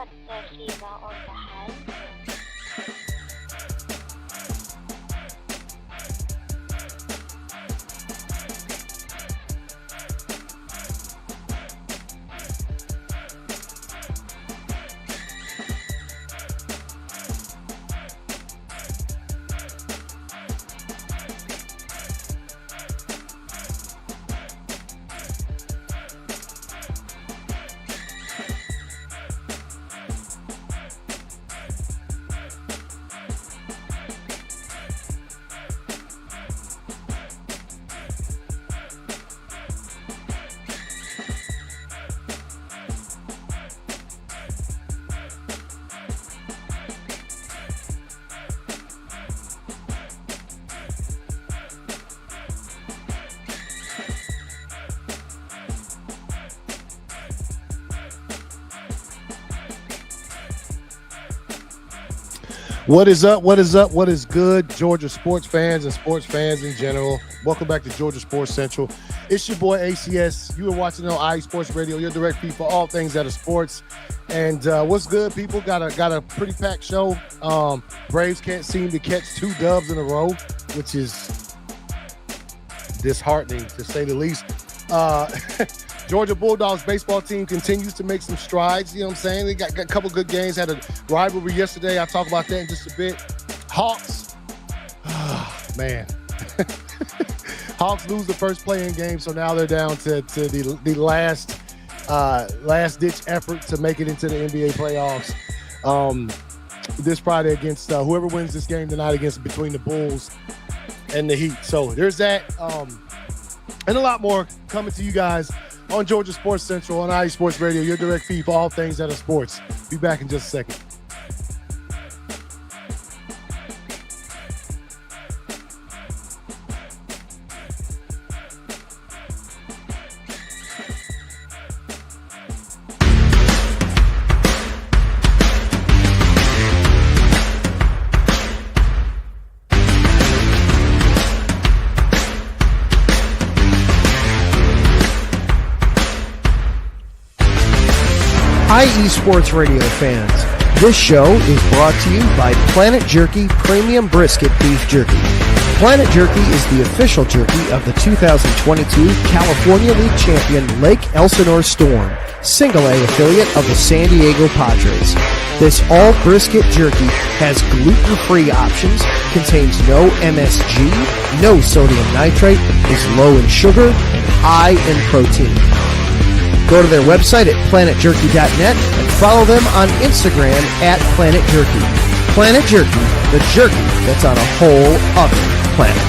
pagkakita ontahan. What is up? What is up? What is good, Georgia sports fans and sports fans in general? Welcome back to Georgia Sports Central. It's your boy ACS. You are watching on IE Sports Radio, your direct feed for all things that are sports. And what's good, people? Got a pretty packed show. Braves can't seem to catch 2 dubs in a row, which is disheartening to say the least. Georgia Bulldogs baseball team continues to make some strides. You know what I'm saying? They got a couple good games. Had a rivalry yesterday. I'll talk about that in just a bit. Hawks. Man. Hawks lose the first play-in game, so now they're down to the last-ditch effort to make it into the NBA playoffs this Friday against whoever wins this game tonight between the Bulls and the Heat. So there's that. And a lot more coming to you guys on Georgia Sports Central on IE Sports Radio, your direct feed for all things that are sports. Be back in just a second. IE Sports Radio fans, this show is brought to you by Planet Jerky Premium Brisket Beef Jerky. Planet Jerky is the official jerky of the 2022 California League champion Lake Elsinore Storm, single-A affiliate of the San Diego Padres. This all-brisket jerky has gluten-free options, contains no MSG, no sodium nitrate, is low in sugar, and high in protein. Go to their website at planetjerky.net and follow them on Instagram at Planet Jerky. Planet Jerky, the jerky that's on a whole other planet.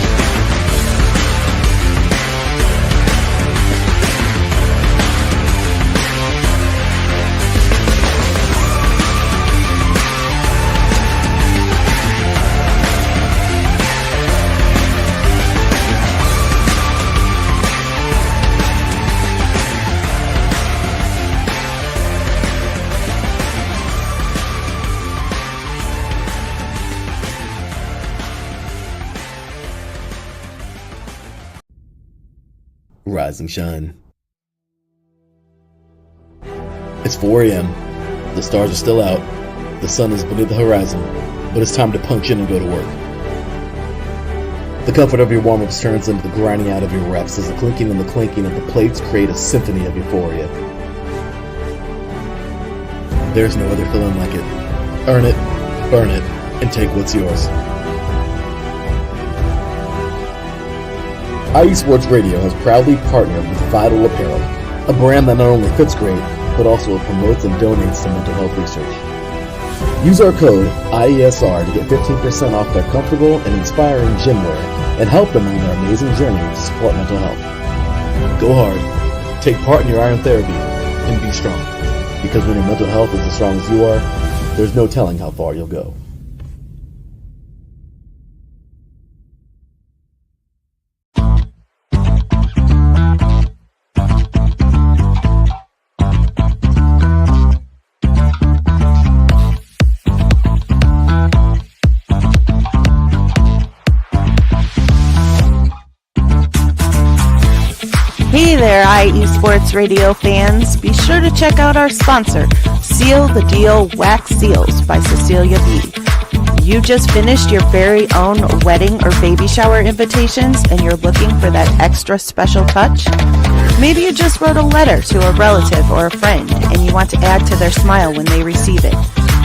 Rise and shine. It's 4 a.m. The stars are still out. The sun is beneath the horizon, but it's time to punch in and go to work. The comfort of your warm-ups turns into the grinding out of your reps as the clinking and the clinking of the plates create a symphony of euphoria. There's no other feeling like it. Earn it, burn it, and take what's yours. IE Sports Radio has proudly partnered with Vital Apparel, a brand that not only fits great, but also promotes and donates to mental health research. Use our code IESR to get 15% off their comfortable and inspiring gym wear and help them on their amazing journey to support mental health. Go hard, take part in your iron therapy, and be strong. Because when your mental health is as strong as you are, there's no telling how far you'll go. Hey there, IE Sports Radio fans. Be sure to check out our sponsor, Seal the Deal Wax Seals by Cecilia B. You just finished your very own wedding or baby shower invitations and you're looking for that extra special touch? Maybe you just wrote a letter to a relative or a friend and you want to add to their smile when they receive it.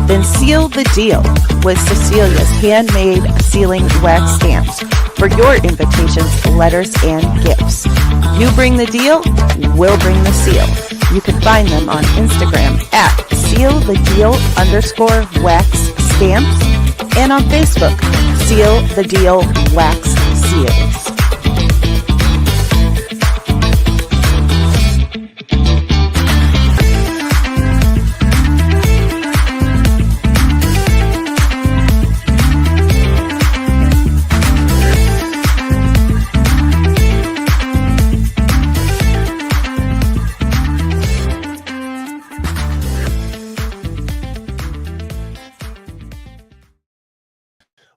Then seal the deal with Cecilia's handmade sealing wax stamps for your invitations, letters, and gifts. You bring the deal, we'll bring the seal. You can find them on Instagram at sealthedeal_wax stamps and on Facebook, Seal the Deal Wax Seals.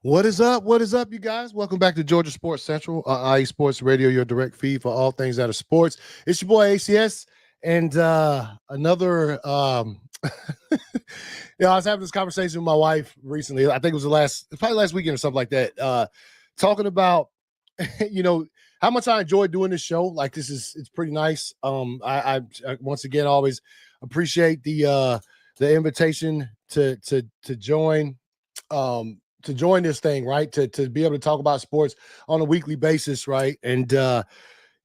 What is up? What is up, you guys? Welcome back to Georgia Sports Central, IE Sports Radio, your direct feed for all things out of sports. It's your boy ACS, and another. I was having this conversation with my wife recently. I think it was probably last weekend or something like that. Talking about, how much I enjoy doing this show. Like it's pretty nice. I once again always appreciate the invitation to join. To join this thing, right? To be able to talk about sports on a weekly basis, right? And to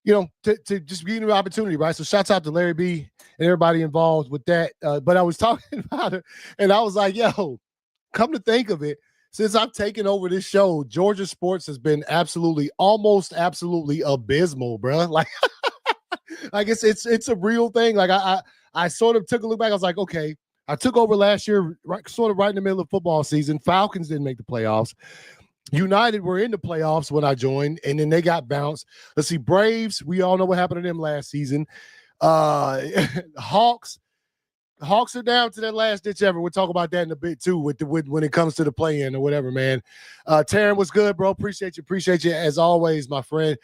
just give an opportunity, right? So shouts out to Larry B and everybody involved with that. But I was talking about it, and I was like, yo, come to think of it, since I've taken over this show, Georgia sports has been almost absolutely abysmal, bro. Like, it's a real thing. Like I sort of took a look back. I was like, okay, I took over last year, sort of right in the middle of football season. Falcons didn't make the playoffs. United were in the playoffs when I joined, and then they got bounced. Let's see, Braves, we all know what happened to them last season. Hawks are down to that last ditch effort. We'll talk about that in a bit too, with when it comes to the play-in or whatever, man. Taryn, was good, bro. Appreciate you as always, my friend.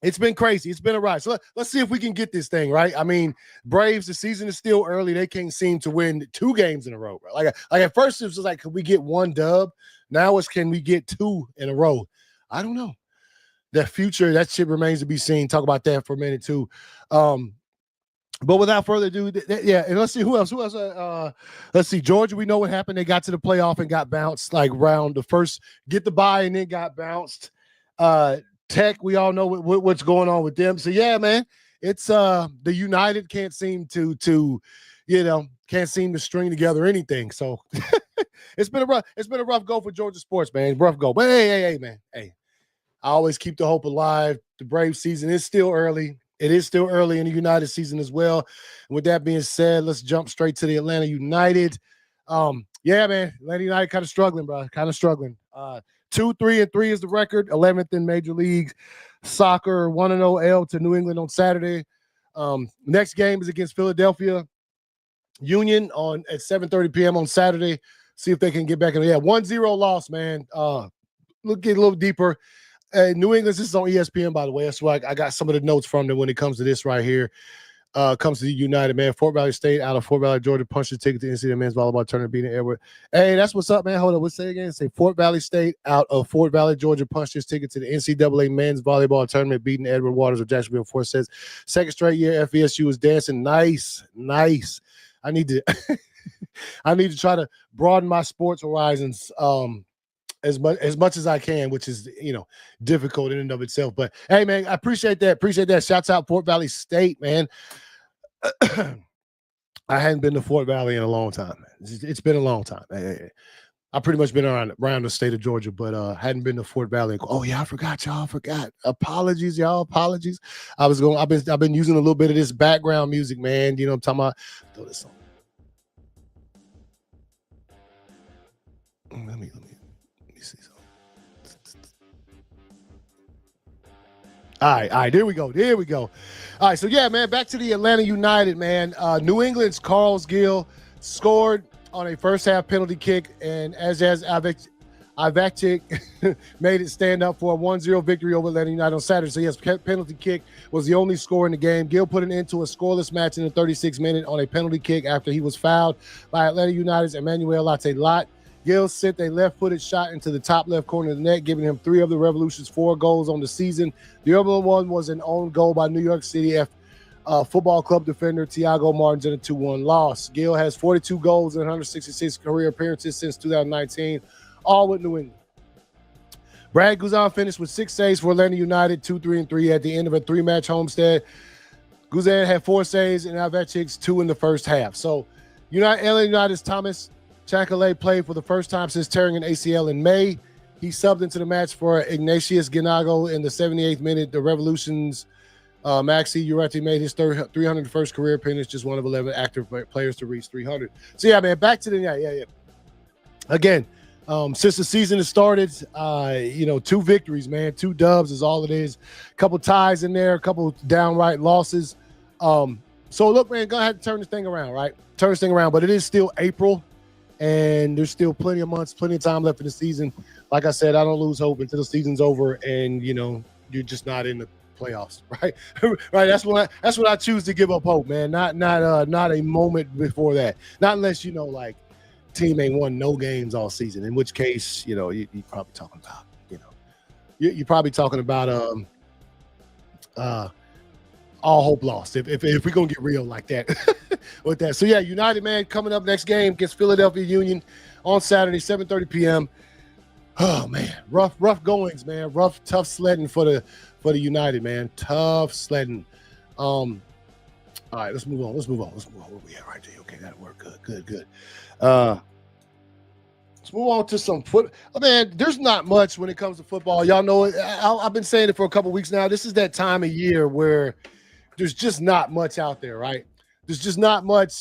It's been crazy. It's been a ride. So let's see if we can get this thing right. I mean, Braves, the season is still early. They can't seem to win 2 games in a row, bro. Like at first it was like, can we get 1 dub? Now it's, can we get 2 in a row? I don't know. The future, that shit remains to be seen. Talk about that for a minute too. But without further ado, and let's see who else. Let's see, Georgia. We know what happened. They got to the playoff and got bounced. Like round the first, get the bye and then got bounced. Tech, we all know what's going on with them. So yeah, man, it's the United can't seem to string together anything. So it's been a rough go for Georgia sports, man. Rough go. But hey, man. Hey, I always keep the hope alive. The Brave season is still early. It is still early in the United season as well. And with that being said, let's jump straight to the Atlanta United. Yeah, man, Atlanta United kind of struggling, bro. 2-3-3 is the record, 11th in Major League Soccer, 1-0 L to New England on Saturday. Next game is against Philadelphia Union at 7:30 p.m. on Saturday. See if they can get back in. Yeah, 1-0 loss, man. Get a little deeper. New England, this is on ESPN, by the way. That's why I got some of the notes from them when it comes to this right here. Comes to the United, man. Fort Valley State out of Fort Valley, Georgia, punched the ticket to NCAA men's volleyball tournament, beating Edward. Hey, that's what's up, man. Hold on. Let's say it again. Say Fort Valley State out of Fort Valley, Georgia, punched his ticket to the NCAA men's volleyball tournament, beating Edward Waters of Jacksonville. 4 sets. Second straight year, FVSU is dancing. Nice. I need to try to broaden my sports horizons as much as I can, which is difficult in and of itself. But hey, man, I appreciate that. Shouts out Fort Valley State, man. I hadn't been to Fort Valley in a long time, man. It's been a long time. I've pretty much been around the state of Georgia, but hadn't been to Fort Valley. Oh yeah, I forgot. Apologies, y'all. Apologies. I've been using a little bit of this background music, man. You know what I'm talking about? Throw this on. Let me see something. All right, there we go. All right, so yeah, man, back to the Atlanta United, man. New England's Carlos Gill scored on a first half penalty kick, and as I've Ivacek made it stand up for a 1-0 victory over Atlanta United on Saturday. So, yes, penalty kick was the only score in the game. Gill put an end to a scoreless match in the 36th minute on a penalty kick after he was fouled by Atlanta United's Emmanuel Latte-Lot. Gill sent a left-footed shot into the top left corner of the net, giving him 3 of the Revolution's 4 goals on the season. The other one was an own goal by New York City Football Club defender Thiago Martins in a 2-1 loss. Gill has 42 goals and 166 career appearances since 2019, all with New England. Brad Guzan finished with 6 saves for Atlanta United, 2-3-3 at the end of a 3-match homestand. Guzan had 4 saves and Ivacek's 2 in the first half. So, Atlanta United's Thomas Chancalay played for the first time since tearing an ACL in May. He subbed into the match for Ignatius Ginago in the 78th minute. The Revolution's Maxi Ureti made his 301st career appearance, just one of 11 active players to reach 300. So, yeah, man, back to the Again, since the season has started, 2 victories, man, 2 dubs is all it is. A couple ties in there, a couple downright losses. So, look, man, go ahead and turn this thing around, right? Turn this thing around, but it is still April. And there's still plenty of months, plenty of time left in the season. Like I said, I don't lose hope until the season's over and, you're just not in the playoffs, right? Right. That's when I choose to give up hope, man. Not a moment before that. Not unless, team ain't won no games all season, in which case, you're probably talking about, you're probably talking about all hope lost if we're gonna get real like that with that. So yeah, United, man, coming up next game against Philadelphia Union on Saturday, 7:30 p.m. Oh man, rough goings, man. Tough sledding for the United, man. Tough sledding. All right, let's move on. Where we at right there? Okay, that'll work. Good. Let's move on to some foot. Oh, man, there's not much when it comes to football. Y'all know it. I've been saying it for a couple weeks now. This is that time of year where there's just not much out there, right? There's just not much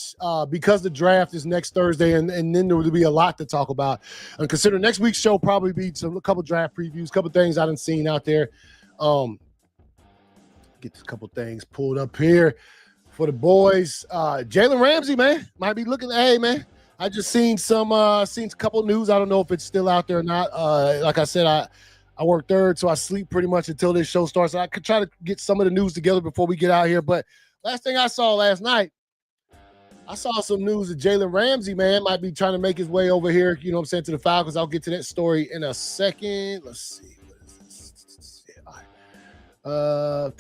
because the draft is next Thursday, and then there will be a lot to talk about. And consider next week's show probably be a couple draft previews, a couple things I done seen out there. Get a couple things pulled up here for the boys. Jalen Ramsey, man, might be looking. Hey, man, I just seen a couple news. I don't know if it's still out there or not. Like I said, I work third, so I sleep pretty much until this show starts. I could try to get some of the news together before we get out here. But last thing I saw last night, I saw some news that Jalen Ramsey, man, might be trying to make his way over here, to the Falcons. I'll get to that story in a second. Let's see. What is this? Yeah, all right.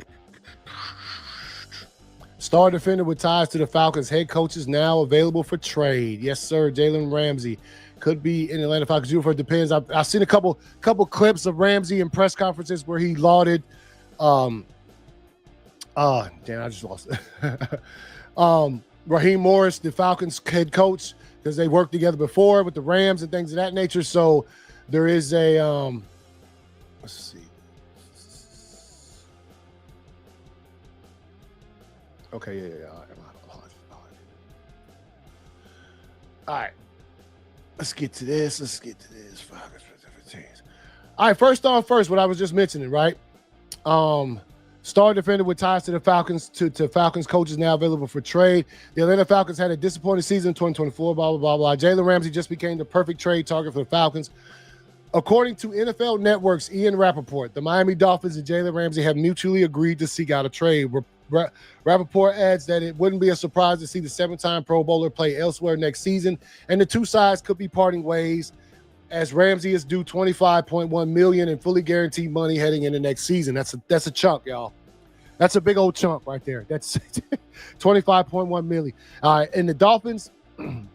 Star defender with ties to the Falcons head coach is now available for trade. Yes, sir. Jalen Ramsey could be in Atlanta Falcons uniform. Depends. I've seen a couple clips of Ramsey in press conferences where he lauded. Damn, I just lost it. Raheem Morris, the Falcons head coach, because they worked together before with the Rams and things of that nature. So there is a let's see. Okay, yeah. All right. Let's get to this. Falcons. All right, first, what I was just mentioning, right? Star defender with ties to the Falcons, to Falcons coaches now available for trade. The Atlanta Falcons had a disappointing season in 2024, blah, blah, blah, blah. Jalen Ramsey just became the perfect trade target for the Falcons. According to NFL Network's Ian Rappaport, the Miami Dolphins and Jalen Ramsey have mutually agreed to seek out a trade. Rappaport adds that it wouldn't be a surprise to see the 7-time Pro Bowler play elsewhere next season, and the two sides could be parting ways as Ramsey is due $25.1 million in fully guaranteed money heading into next season. That's a chunk, y'all. That's a big old chunk right there. That's $25.1 million. All right, and the Dolphins and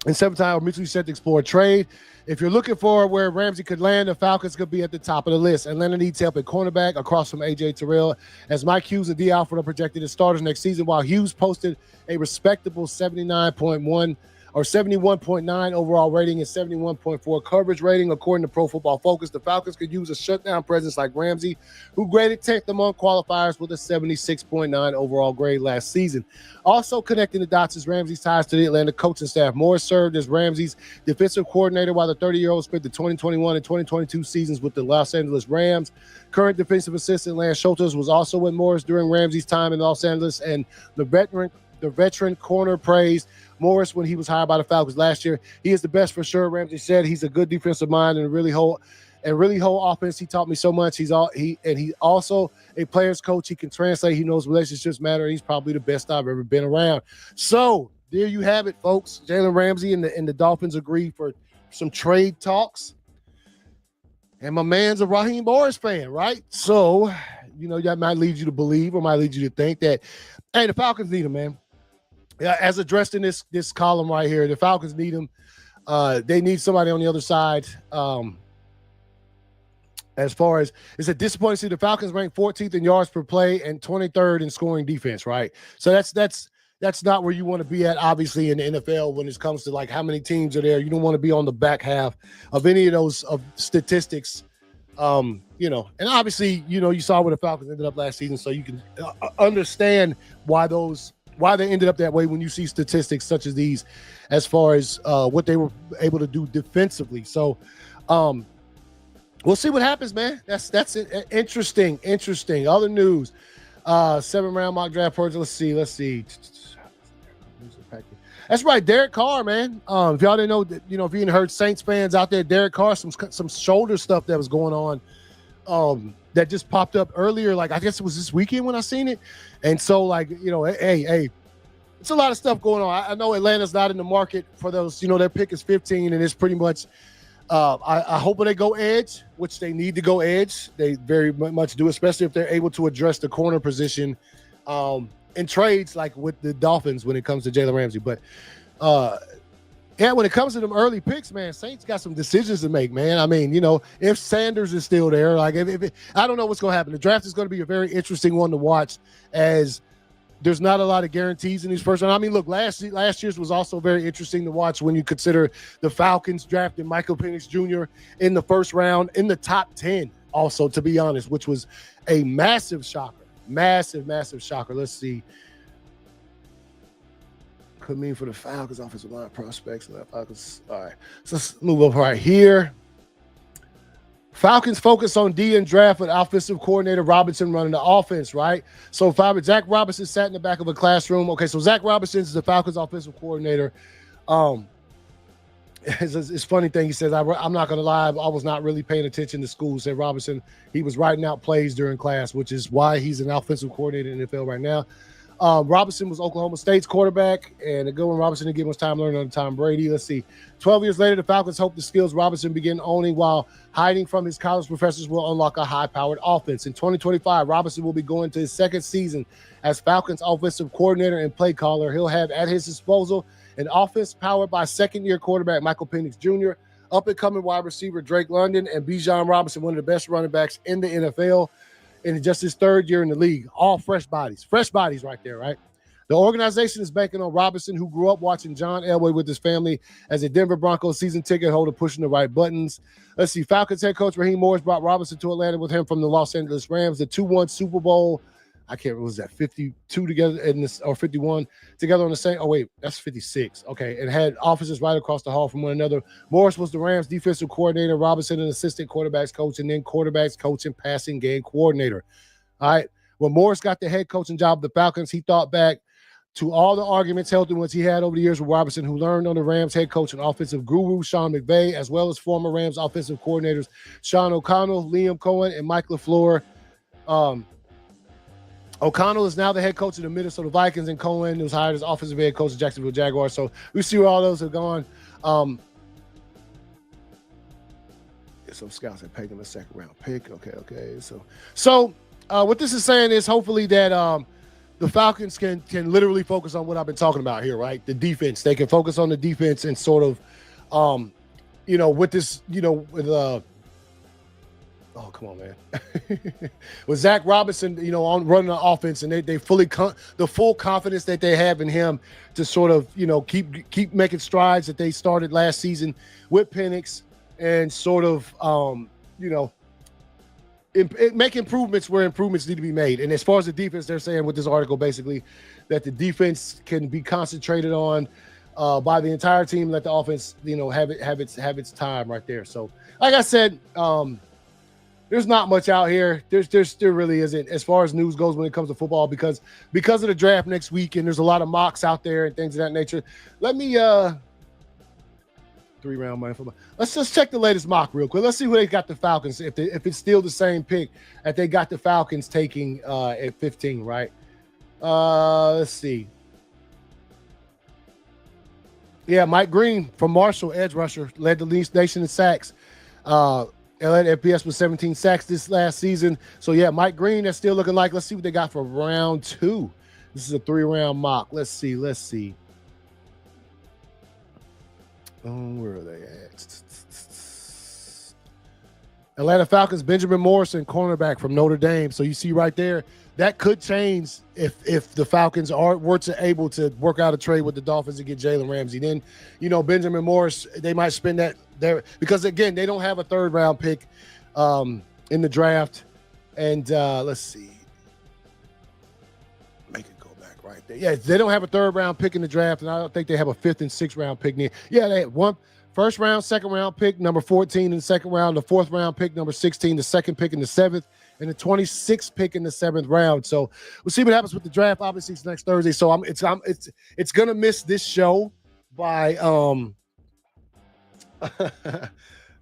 7-time are mutually set to explore a trade. If you're looking for where Ramsey could land, the Falcons could be at the top of the list. Atlanta needs help at cornerback across from A.J. Terrell, as Mike Hughes and D. Alford are projected as starters next season, while Hughes posted a respectable 79.1 or 71.9 overall rating and 71.4 coverage rating. According to Pro Football Focus, the Falcons could use a shutdown presence like Ramsey, who graded 10th among qualifiers with a 76.9 overall grade last season. Also connecting the dots is Ramsey's ties to the Atlanta coaching staff. Morris served as Ramsey's defensive coordinator while the 30-year-old spent the 2021 and 2022 seasons with the Los Angeles Rams. Current defensive assistant Lance Schulters was also with Morris during Ramsey's time in Los Angeles, and the veteran the veteran corner praised Morris when he was hired by the Falcons last year. He is the best for sure. Ramsey said he's a good defensive mind and really whole offense. He taught me so much. He's also a player's coach. He can translate. He knows relationships matter. He's probably the best I've ever been around. So there you have it, folks. Jalen Ramsey and the Dolphins agree for some trade talks. And my man's a Raheem Morris fan, right? So, that might lead you to believe or might lead you to think that, hey, the Falcons need him, man. Yeah, as addressed in this column right here, the Falcons need him. They need somebody on the other side. As far as it's a disappointing to see the Falcons rank 14th in yards per play and 23rd in scoring defense, right? So that's not where you want to be at, obviously, in the NFL when it comes to like how many teams are there. You don't want to be on the back half of any of those statistics. And obviously, you saw where the Falcons ended up last season, so you can understand why they ended up that way when you see statistics such as these, as far as what they were able to do defensively. So, we'll see what happens, man. That's interesting. Other news, 7th-round mock draft purchase. Let's see. That's right, Derek Carr, man. If y'all didn't know, if you didn't heard Saints fans out there, Derek Carr, some shoulder stuff that was going on, that just popped up earlier. Like I guess it was this weekend when I seen it, and so hey, it's a lot of stuff going on. I know Atlanta's not in the market for those. Their pick is 15, and it's pretty much. I hope they go edge, which they need to go edge. They very much do, especially if they're able to address the corner position in trades like with the Dolphins when it comes to Jalen Ramsey. But, when it comes to them early picks, man, Saints got some decisions to make, man. I mean, if Sanders is still there, like I don't know what's going to happen. The draft is going to be a very interesting one to watch as there's not a lot of guarantees in these first round. I mean, look, last year's was also very interesting to watch when you consider the Falcons drafted Michael Penix Jr. in the first round in the top 10 also, to be honest, which was a massive shocker. Massive shocker. Let's see. Could mean for the Falcons offensive line prospects and the Falcons. All right. So let's move up right here. Falcons focus on D and draft with offensive coordinator Robinson running the offense, right? So Zach Robinson sat in the back of a classroom. Okay, so Zach Robinson is the Falcons offensive coordinator. It's funny thing he says, I'm not going to lie, I was not really paying attention to school. Said Robinson, he was writing out plays during class, which is why he's an offensive coordinator in the NFL right now. Robinson was Oklahoma State's quarterback, and a good one. Robinson didn't get much time learning under Tom Brady. Let's see. 12 years later, the Falcons hope the skills Robinson began owning while hiding from his college professors will unlock a high-powered offense. In 2025, Robinson will be going to his second season as Falcons offensive coordinator and play caller. He'll have at his disposal an offense powered by second-year quarterback Michael Penix Jr., up-and-coming wide receiver Drake London, and Bijan Robinson, one of the best running backs in the NFL. In just his third year in the league, all fresh bodies right there, right? The organization is banking on Robinson, who grew up watching John Elway with his family as a Denver Broncos season ticket holder, pushing the right buttons. Let's see. Falcons head coach Raheem Morris brought Robinson to Atlanta with him from the Los Angeles Rams. The 2-1 Super Bowl. I can't remember, was that 52 together in this, or 51 together on the same? Oh, wait, that's 56. Okay, and had offices right across the hall from one another. Morris was the Rams defensive coordinator, Robinson an assistant quarterbacks coach, and then quarterbacks coach and passing game coordinator. All right, when Morris got the head coaching job of the Falcons, he thought back to all the arguments held in which he had over the years with Robinson, who learned on the Rams head coach and offensive guru Sean McVay, as well as former Rams offensive coordinators Sean O'Connell, Liam Cohen, and Mike LaFleur. O'Connell is now the head coach of the Minnesota Vikings, and Cohen was hired as offensive head coach of Jacksonville Jaguars. So we see where all those have gone. Some scouts have taken a second round pick. Okay. So what this is saying is hopefully that the Falcons can literally focus on what I've been talking about here, right? The defense. They can focus on the defense and sort of, with this, with oh, come on, man. With Zach Robinson, on running the offense, and they fully the full confidence that they have in him to sort of, keep making strides that they started last season with Penix, and sort of, make improvements where improvements need to be made. And as far as the defense, they're saying with this article basically that the defense can be concentrated on by the entire team. Let the offense, have its time right there. So, like I said, there's not much out here. There really isn't as far as news goes when it comes to football because of the draft next week and there's a lot of mocks out there and things of that nature. Let me 3-round money for. Let's just check the latest mock real quick. Let's see who they got the Falcons. If it's still the same pick that they got the Falcons taking at 15, right? Let's see. Yeah, Mike Green from Marshall, edge rusher, led the nation in sacks. Led FBS with 17 sacks this last season. So yeah, Mike Green, that's still looking like. Let's see what they got for round 2. This is a 3-round mock. Let's see. Where are they at? Atlanta Falcons, Benjamin Morrison, cornerback from Notre Dame. So you see right there, that could change if the Falcons were to able to work out a trade with the Dolphins and get Jalen Ramsey. Then, Benjamin Morris, they might spend that there because again, they don't have a 3rd-round pick in the draft. And let's see. Make it go back right there. Yeah, they don't have a 3rd-round pick in the draft, and I don't think they have a 5th and 6th-round pick. Yeah, they had one 1st-round, 2nd-round pick, number 14 in the 2nd round, the 4th-round pick, number 16, the 2nd pick in the 7th, and the 26th pick in the 7th round. So we'll see what happens with the draft. Obviously, it's next Thursday, so it's gonna miss this show by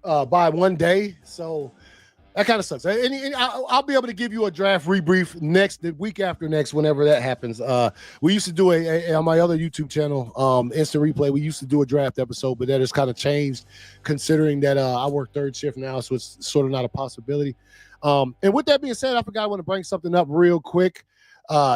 by one day. So that kind of sucks. And I'll be able to give you a draft rebrief the week after next, whenever that happens. We used to do on my other YouTube channel, Instant Replay. We used to do a draft episode, but that has kind of changed considering that I work 3rd shift now, so it's sort of not a possibility. And with that being said, I forgot I want to bring something up real quick.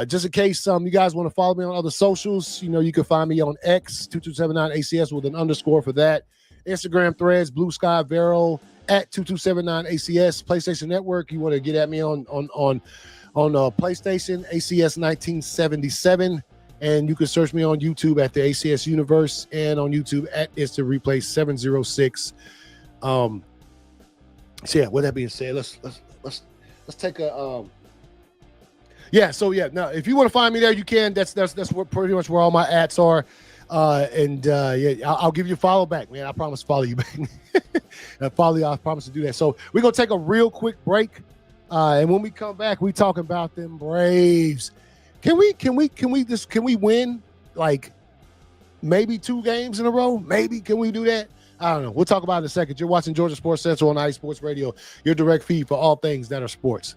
Just in case you guys want to follow me on other socials, you can find me on X, 2279ACS with an underscore for that. Instagram, Threads, Blue Sky, Vero, at 2279ACS. PlayStation Network, you want to get at me on PlayStation, ACS 1977. And you can search me on YouTube at the ACS Universe and on YouTube at Instant Replay 706. So yeah, with that being said, let's take a now if you want to find me there, you can. That's pretty much where all my ads are. I'll give you a follow back, man. I promise to follow you back. I promise to do that. So we're gonna take a real quick break. And when we come back, we talking about them Braves. Can we win like maybe 2 games in a row? Maybe can we do that? I don't know. We'll talk about it in a second. You're watching Georgia Sports Central on IE Sports Radio, your direct feed for all things that are sports.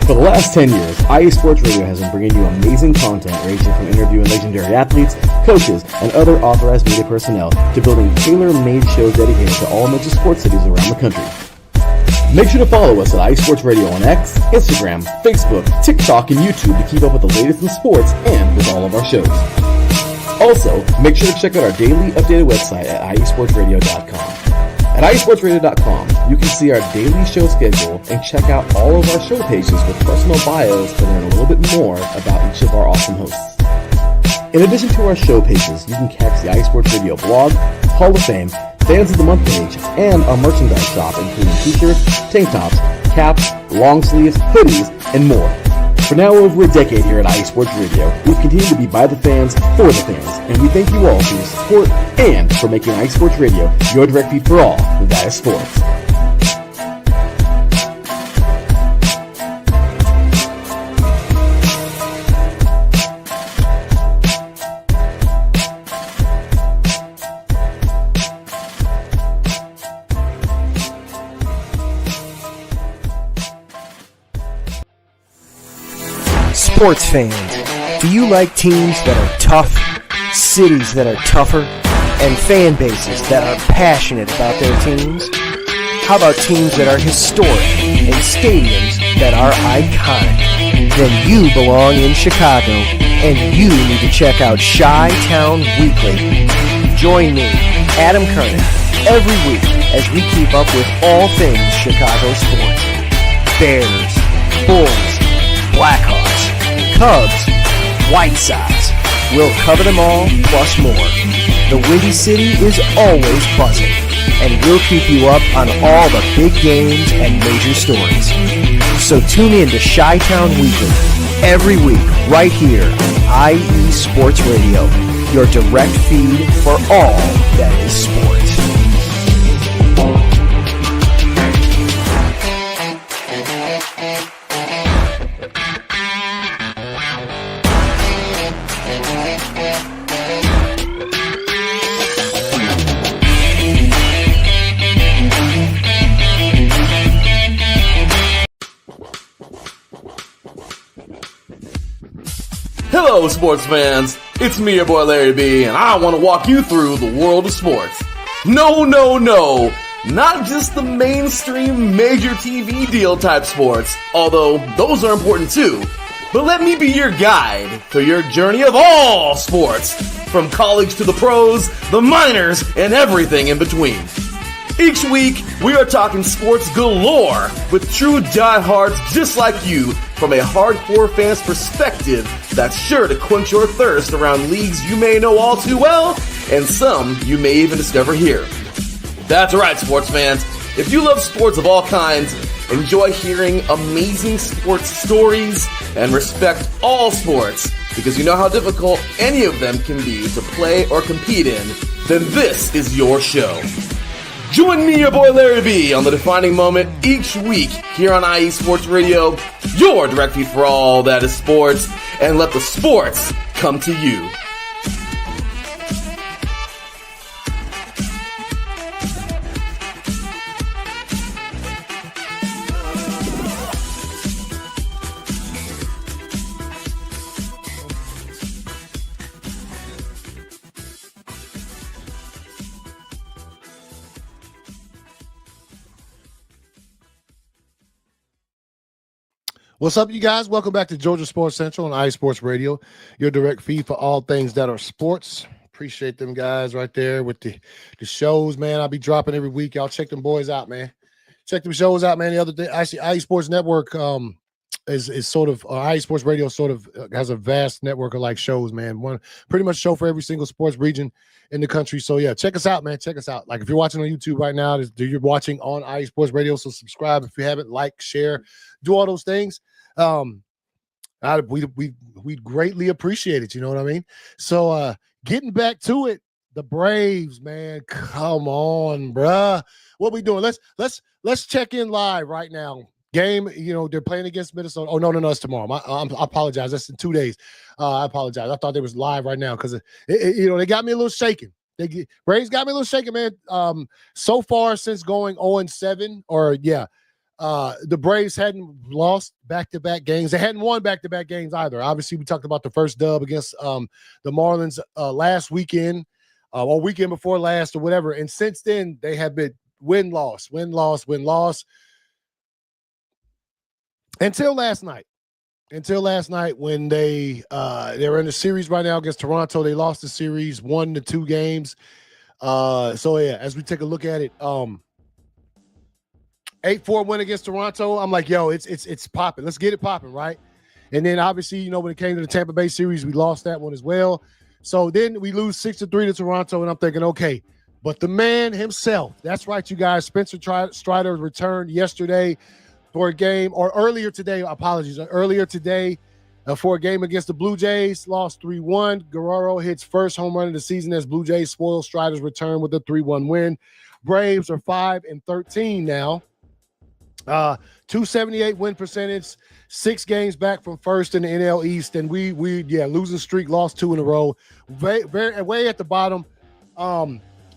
For the last 10 years, IE Sports Radio has been bringing you amazing content ranging from interviewing legendary athletes, coaches, and other authorized media personnel to building tailor-made shows dedicated to all major sports cities around the country. Make sure to follow us at IE Sports Radio on X, Instagram, Facebook, TikTok, and YouTube to keep up with the latest in sports and with all of our shows. Also, make sure to check out our daily updated website at iesportsradio.com. At iesportsradio.com, you can see our daily show schedule and check out all of our show pages with personal bios to learn a little bit more about each of our awesome hosts. In addition to our show pages, you can catch the iSports Radio blog, Hall of Fame, Fans of the Month page, and our merchandise shop, including t-shirts, tank tops, caps, long sleeves, hoodies, and more. For now over a decade here at IE Sports Radio, we've continued to be by the fans, for the fans, and we thank you all for your support and for making IE Sports Radio your direct feed for all that is sports. Sports fans, do you like teams that are tough, cities that are tougher, and fan bases that are passionate about their teams? How about teams that are historic and stadiums that are iconic? Then you belong in Chicago, and you need to check out Chi-Town Weekly. Join me, Adam Kernan, every week as we keep up with all things Chicago sports. Bears, Bulls, Blackhawks, Cubs, White Sox. We'll cover them all, plus more. The Windy City is always buzzing, and we'll keep you up on all the big games and major stories. So tune in to Chi-Town Weekly every week right here on IE Sports Radio, your direct feed for all that is sports. Hello, sports fans. It's me, your boy Larry B, and I want to walk you through the world of sports. No, not just the mainstream major TV deal type sports, although those are important too. But let me be your guide through your journey of all sports, from college to the pros, the minors, and everything in between. Each week, we are talking sports galore with true diehards just like you from a hardcore fan's perspective that's sure to quench your thirst around leagues you may know all too well and some you may even discover here. That's right, sports fans. If you love sports of all kinds, enjoy hearing amazing sports stories, and respect all sports because you know how difficult any of them can be to play or compete in, then this is your show. Join me, your boy Larry B, on the defining moment each week here on IE Sports Radio, your direct feed for all that is sports, and let the sports come to you. What's up, you guys? Welcome back to Georgia Sports Central on iSports Radio, your direct feed for all things that are sports. Appreciate them guys right there with the shows, man. I'll be dropping every week. Y'all check them boys out, man. Check them shows out, man. The other day, actually, iSports Network is sort of iSports Radio sort of has a vast network of like shows, man. One pretty much show for every single sports region in the country. So yeah, check us out, man. Check us out. Like if you're watching on YouTube right now, you're watching on iSports Radio. So subscribe if you haven't, like, share, do all those things. We'd greatly appreciate it. You know what I mean? So getting back to it, the Braves, man, come on, bruh. What we doing? Let's check in live right now. Game, they're playing against Minnesota. Oh, no, it's tomorrow. I apologize. That's in 2 days. I apologize. I thought they was live right now because they got me a little shaken. Braves got me a little shaken, man. So far since going 0-7, the Braves hadn't lost back-to-back games. They hadn't won back-to-back games either. Obviously, we talked about the first dub against the Marlins last weekend or weekend before last or whatever. And since then, they have been win-loss. Until last night when they were in the series right now against Toronto. They lost the series 1-2 games. As we take a look at it, 8-4 win against Toronto. I'm like, yo, it's popping. Let's get it popping, right? And then obviously, when it came to the Tampa Bay series, we lost that one as well. So then we lose 6-3 to Toronto, and I'm thinking, okay, but the man himself, that's right, you guys, Spencer Strider returned yesterday for a game, or earlier today, earlier today for a game against the Blue Jays, lost 3-1. Guerrero hits first home run of the season as Blue Jays spoil Strider's return with a 3-1 win. Braves are 5-13 now. 278 win percentage, 6 games back from first in the NL East, and we losing streak, lost 2 in a row. Way at the bottom.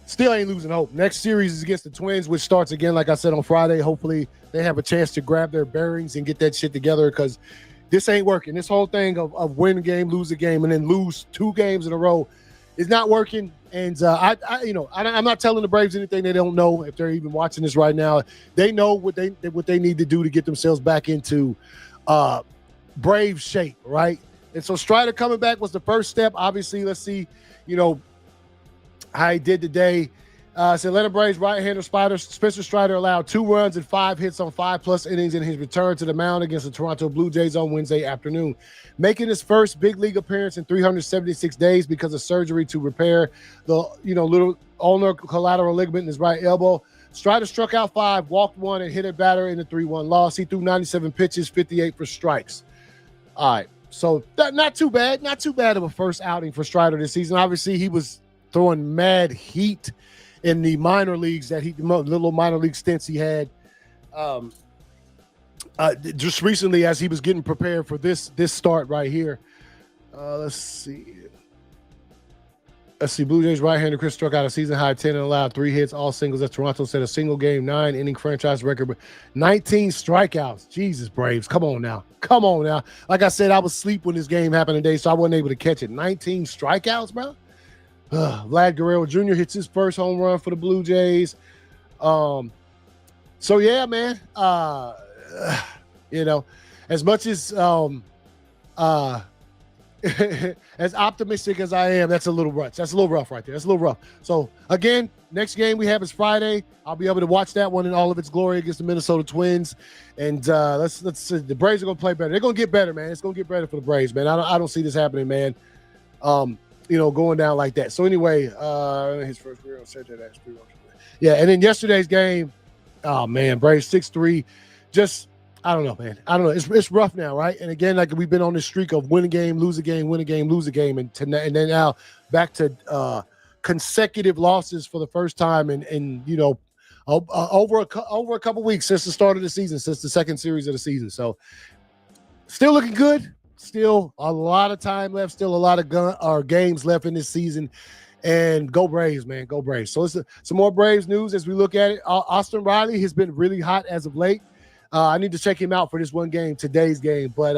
Still ain't losing hope. Next series is against the Twins, which starts again, like I said, on Friday. Hopefully they have a chance to grab their bearings and get that shit together because this ain't working. This whole thing of win a game, lose a game, and then lose 2 games in a row is not working. And I'm not telling the Braves anything they don't know. If they're even watching this right now, they know what they need to do to get themselves back into Brave shape, right? And so Strider coming back was the first step. Obviously, let's see, how he did today. Atlanta Braves right-hander Spencer Strider allowed 2 runs and 5 hits on 5+ innings in his return to the mound against the Toronto Blue Jays on Wednesday afternoon, making his first big league appearance in 376 days because of surgery to repair the little ulnar collateral ligament in his right elbow. Strider struck out 5, walked 1, and hit a batter in the 3-1 loss. He threw 97 pitches, 58 for strikes. All right. So not too bad. Not too bad of a first outing for Strider this season. Obviously, he was throwing mad heat in the minor leagues the little minor league stints he had just recently as he was getting prepared for this start right here. Let's see. Blue Jays right-hander Chris struck out a season-high 10 and allowed 3 hits, all singles. As Toronto set a single-game 9-inning franchise record, but 19 strikeouts. Jesus, Braves, come on now. Like I said, I was asleep when this game happened today, so I wasn't able to catch it. 19 strikeouts, bro? Vlad Guerrero Jr. hits his first home run for the Blue Jays. So, yeah, man. As much as as optimistic as I am, that's a little rough. That's a little rough right there. That's a little rough. So again, next game we have is Friday. I'll be able to watch that one in all of its glory against the Minnesota Twins. And let's see. The Braves are gonna play better. They're gonna get better, man. It's gonna get better for the Braves, man. I don't see this happening, man. Going down like that. So anyway, his first career on Saturday. Yeah, and then yesterday's game, oh man, Braves 6-3. Just I don't know, man. I don't know. It's rough now, right? And again, like we've been on this streak of win a game, lose a game, win a game, lose a game, and then now back to consecutive losses for the first time in over a couple weeks since the start of the season, since the second series of the season. So still looking good. Still a lot of time left. Still a lot of games left in this season. And go Braves, man. Go Braves. So it's some more Braves news as we look at it. Austin Riley has been really hot as of late. I need to check him out for this one game, today's game. But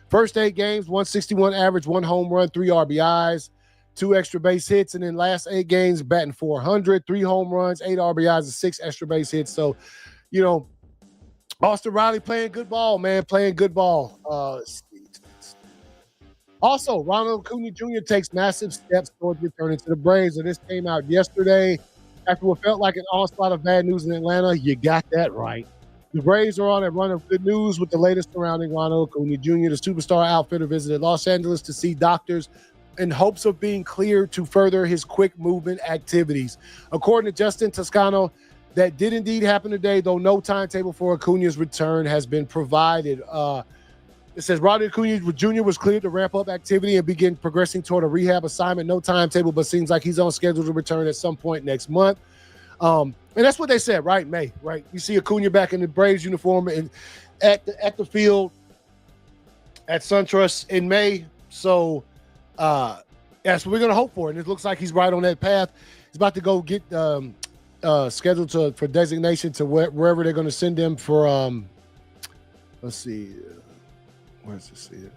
first 8 games, 161 average, 1 home run, 3 RBIs, 2 extra base hits. And then last 8 games, batting .400, 3 home runs, 8 RBIs, and 6 extra base hits. So, Austin Riley playing good ball, man, playing good ball. Also, Ronald Acuna Jr. takes massive steps towards returning to the Braves. And this came out yesterday after what felt like an onslaught of bad news in Atlanta. You got that right. The Braves are on a run of good news with the latest surrounding Ronald Acuna Jr. The superstar outfielder visited Los Angeles to see doctors in hopes of being cleared to further his quick movement activities. According to Justin Toscano, that did indeed happen today, though no timetable for Acuna's return has been provided. It says Ronald Acuna Jr. was cleared to ramp up activity and begin progressing toward a rehab assignment. No timetable, but seems like he's on schedule to return at some point next month. And that's what they said, right? May, right? You see Acuna back in the Braves uniform and at the field at SunTrust in May. So that's what we're going to hope for. And it looks like he's right on that path. He's about to go get scheduled for designation to wherever they're going to send him for, let's see. Where's this here?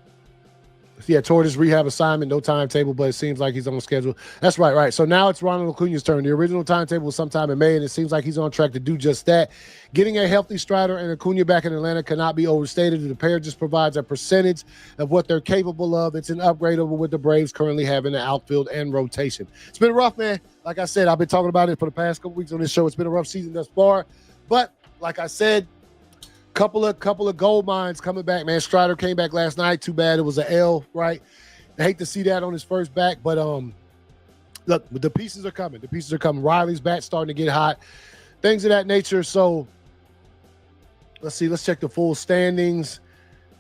Yeah, toward his rehab assignment, no timetable, but it seems like he's on schedule. That's right. So now it's Ronald Acuna's turn. The original timetable was sometime in May, and it seems like he's on track to do just that. Getting a healthy Strider and Acuna back in Atlanta cannot be overstated. The pair just provides a percentage of what they're capable of. It's an upgrade over what the Braves currently have in the outfield and rotation. It's been rough, man. Like I said, I've been talking about it for the past couple weeks on this show. It's been a rough season thus far. But like I said, couple of gold mines coming back, man. Strider came back last night. Too bad it was an L, right? I hate to see that on his first back, but look, the pieces are coming. Riley's bat starting to get hot, things of that nature. So let's see. Let's check the full standings.